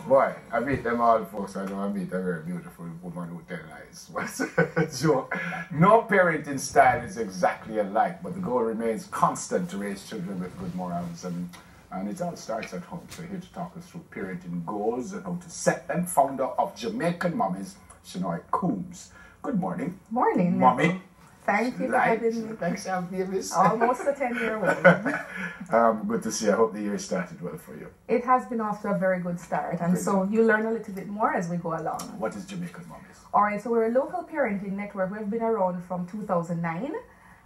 Boy, I meet them all folks. I know I meet a very beautiful woman who tell lies. So, no parenting style is exactly alike, but the goal remains constant to raise children with good morals. And it all starts at home. So here to talk us through parenting goals and how to set them, founder of Jamaican Mummies, Shanoy Coombs. Good morning. Morning, Mommy. Thank you for having me. Thanks, babies. Almost a 10-year-old. Good to see you. I hope the year started well for you. It has been off to a very good start, and so you learn a little bit more as we go along. What is Jamaican Mummies? All right, so we're a local parenting network. We've been around from 2009,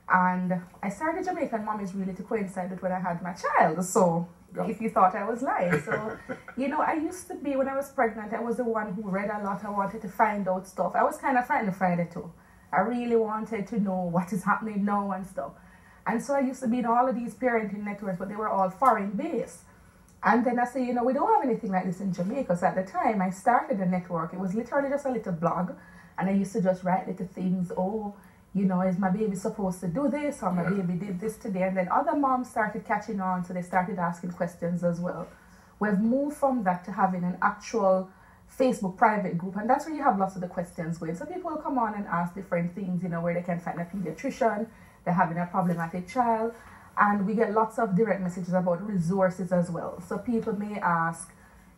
and I started Jamaican Mummies really to coincide with when I had my child. So if you thought I was lying. So, you know, I used to be, when I was pregnant, I was the one who read a lot. I wanted to find out stuff. I was kind of frightened of Friday too. I really wanted to know what is happening now and stuff. And so I used to be in all of these parenting networks, but they were all foreign based. And then I said, you know, we don't have anything like this in Jamaica. So at the time I started the network, it was literally just a little blog. And I used to just write little things, oh, you know, is my baby supposed to do this? Or my baby did this today. And then other moms started catching on, so they started asking questions as well. We've moved from that to having an actual Facebook private group, and that's where you have lots of the questions with. So people will come on and ask different things, you know, where they can find a pediatrician, they're having a problematic child, and we get lots of direct messages about resources as well. So people may ask,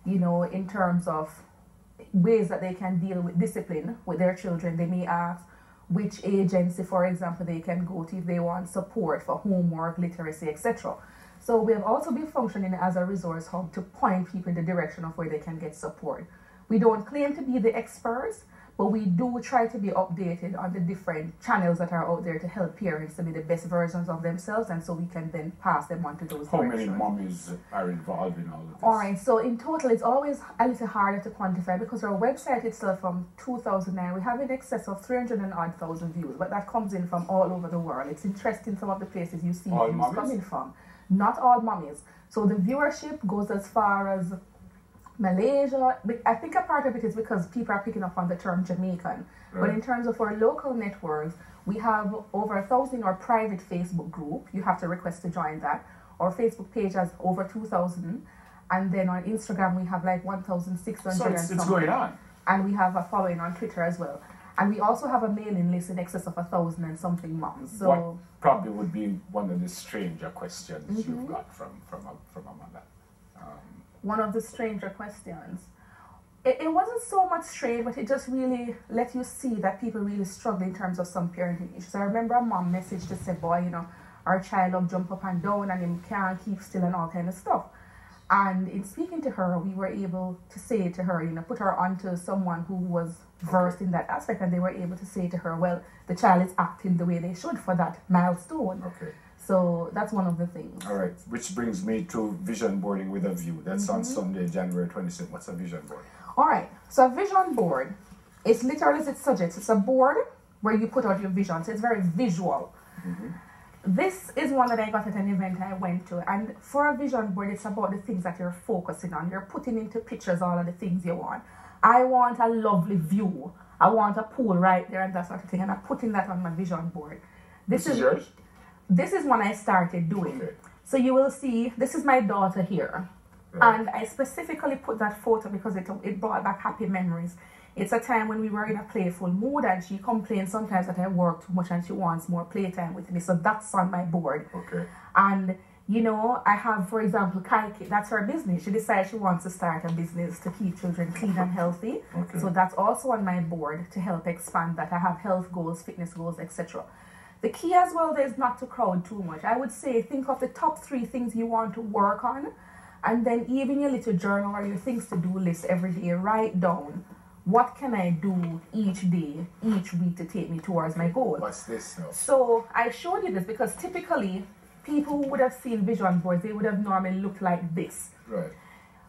you know, in terms of ways that they can deal with discipline with their children. They may ask which agency, for example, they can go to if they want support for homework, literacy, etc. So we have also been functioning as a resource hub to point people in the direction of where they can get support. We don't claim to be the experts, but we do try to be updated on the different channels that are out there to help parents to be the best versions of themselves, and so we can then pass them on to those How directions. many mummies are involved in all of this? All right, so in total, it's always a little harder to quantify because our website itself from 2009, we have in excess of 300,000 views, but that comes in from all over the world. It's interesting some of the places you see all views mummies? Coming from. Not all mummies. So the viewership goes as far as Malaysia. I think a part of it is because people are picking up on the term Jamaican. Right. But in terms of our local networks, we have over 1,000 in our private Facebook group. You have to request to join that. Our Facebook page has over 2,000. And then on Instagram, we have like 1,600. So it's going on. And we have a following on Twitter as well. And we also have a mailing list in excess of 1,000 and something moms. So what probably would be one of the stranger questions you've got from a mother? One of the stranger questions. It wasn't so much strange, but it just really let you see that people really struggle in terms of some parenting issues. I remember a mom message to say, boy, you know, our child will jump up and down and him can't keep still and all kind of stuff. And in speaking to her, we were able to say to her, you know, put her onto someone who was versed in that aspect, and they were able to say to her, well, the child is acting the way they should for that milestone. Okay. So that's one of the things. All right, which brings me to vision boarding with a view. That's on Sunday, January 26th. What's a vision board? All right, so a vision board, it's literally as it suggests. It's a board where you put out your vision. So it's very visual. This is one that I got at an event I went to. And for a vision board, it's about the things that you're focusing on. You're putting into pictures all of the things you want. I want a lovely view. I want a pool right there and that sort of thing. And I'm putting that on my vision board. This is yours? This is one I started doing. Okay. So you will see, this is my daughter here. Right. And I specifically put that photo because it brought back happy memories. It's a time when we were in a playful mood, and she complains sometimes that I work too much and she wants more playtime with me. So that's on my board. Okay. And, you know, I have, for example, Kaiki, that's her business. She decides she wants to start a business to keep children clean and healthy. Okay. So that's also on my board to help expand that. I have health goals, fitness goals, etc. The key as well there is not to crowd too much. I would say think of the top 3 things you want to work on, and then even your little journal or your things to do list every day, write down what can I do each day, each week to take me towards my goal. What's this now? So I showed you this because typically people who would have seen vision boards, they would have normally looked like this. Right.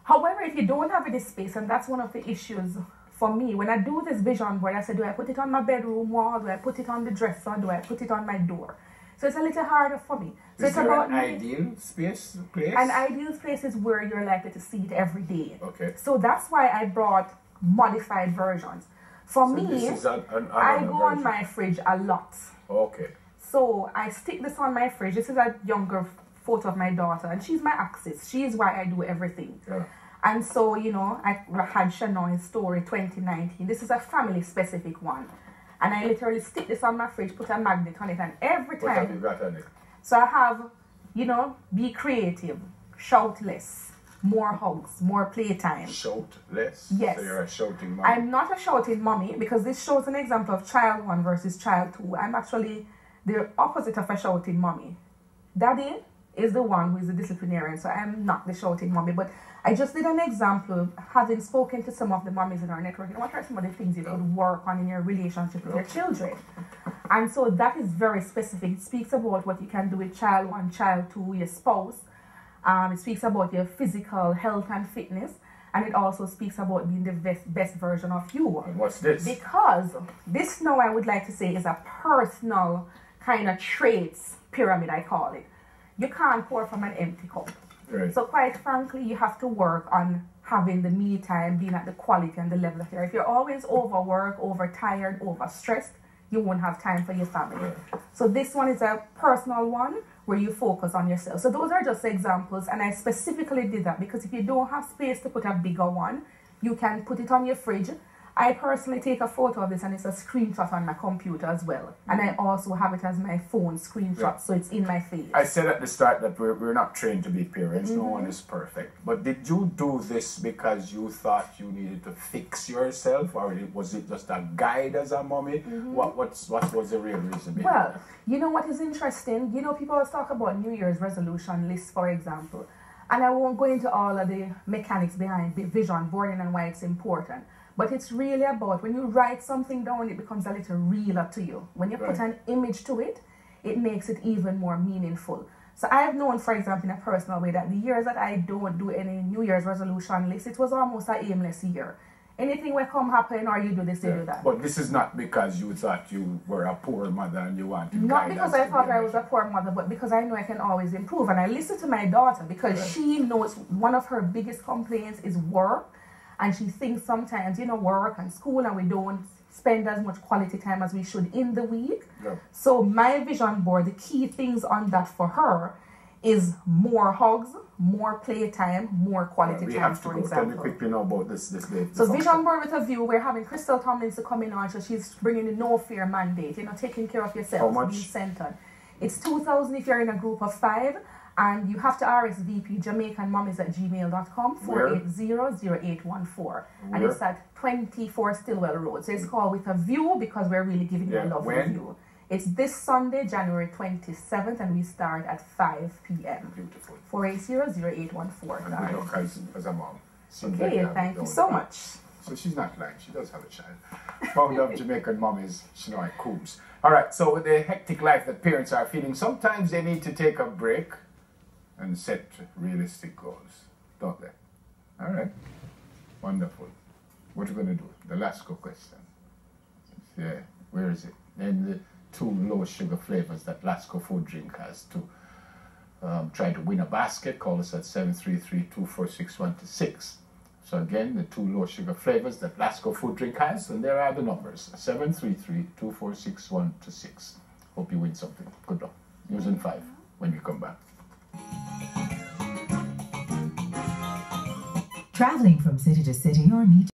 However, if you don't have any space, and that's one of the issues for me, when I do this vision board, I say, do I put it on my bedroom wall? Do I put it on the dresser? Do I put it on my door? So it's a little harder for me. So Is there an ideal place? An ideal place is where you're likely to see it every day. Okay. So that's why I brought modified versions. For me, I go on my fridge a lot. Okay. So I stick this on my fridge. This is a younger photo of my daughter, and she's my axis. She is why I do everything. Yeah. And so, you know, I had Shanoy's story 2019. This is a family specific one. And I literally stick this on my fridge, put a magnet on it, and every time. What have you got on it? So I have, you know, be creative, shout less, more hugs, more playtime. Shout less? Yes. So you're a shouting mommy? I'm not a shouting mommy because this shows an example of child 1 versus child 2. I'm actually the opposite of a shouting mommy. Daddy is the one who is the disciplinarian, so I'm not the shouting mommy. But I just did an example, having spoken to some of the mommies in our network. You know, what are some of the things you could work on in your relationship with your children? And so that is very specific. It speaks about what you can do with child 1, child 2, your spouse. It speaks about your physical health and fitness. And it also speaks about being the best version of you. And what's this? Because this now I would like to say is a personal kind of traits pyramid, I call it. You can't pour from an empty cup. Right. So quite frankly, you have to work on having the me time, being at the quality and the level of care. If you're always overworked, overtired, overstressed, you won't have time for your family. Right. So this one is a personal one where you focus on yourself. So those are just examples, and I specifically did that because if you don't have space to put a bigger one, you can put it on your fridge. I personally take a photo of this and it's a screenshot on my computer as well. And I also have it as my phone screenshot, so it's in my face. I said at the start that we're not trained to be parents. No one is perfect. But did you do this because you thought you needed to fix yourself, or was it just a guide as a mommy? What was the real reason behind Well, you know what is interesting? You know, people always talk about New Year's resolution lists, for example. And I won't go into all of the mechanics behind vision boarding and why it's important. But it's really about when you write something down, it becomes a little realer to you. When you put an image to it, it makes it even more meaningful. So I've known, for example, in a personal way that the years that I don't do any New Year's resolution list, it was almost an aimless year. Anything will come happen or you do this, you do that. But this is not because you thought you were a poor mother and you wanted Not because I thought I was a poor mother, but because I know I can always improve. And I listen to my daughter because she knows one of her biggest complaints is work. And she thinks sometimes, you know, work and school, and we don't spend as much quality time as we should in the week. Yeah. So my vision board, the key things on that for her is more hugs, more playtime, more quality we time, have to for go. example. Tell me quickly now about this day. So vision board with a view, we're having Crystal Tomlins to come in on, so she's bringing the no fear mandate, you know, taking care of yourself, How much? being centered. It's 2,000 if you're in a group of 5. And you have to RSVP JamaicanMommies@gmail.com 480-0814. And it's at 24 Stillwell Road. So it's called With a View because we're really giving you a lovely view. It's this Sunday, January 27th, and we start at 5 p.m. Beautiful. 480-0814. And good luck as a mom. Okay, thank you so much. So she's not lying, she does have a child. Founder of Jamaican Mommies, Shanoy Coombs. All right, so with the hectic life that parents are feeling, sometimes they need to take a break and set realistic goals, don't they? All right, wonderful. What are you going to do? The last question. Yeah, where is it? Then the 2 low sugar flavors that Lasco food drink has to try to win a basket. Call us at 733-246-126. So again, the 2 low sugar flavors that Lasco food drink has, and there are the numbers, 733-246-126. Hope you win something. Good luck. News in 5 when we come back. Traveling from city to city or meet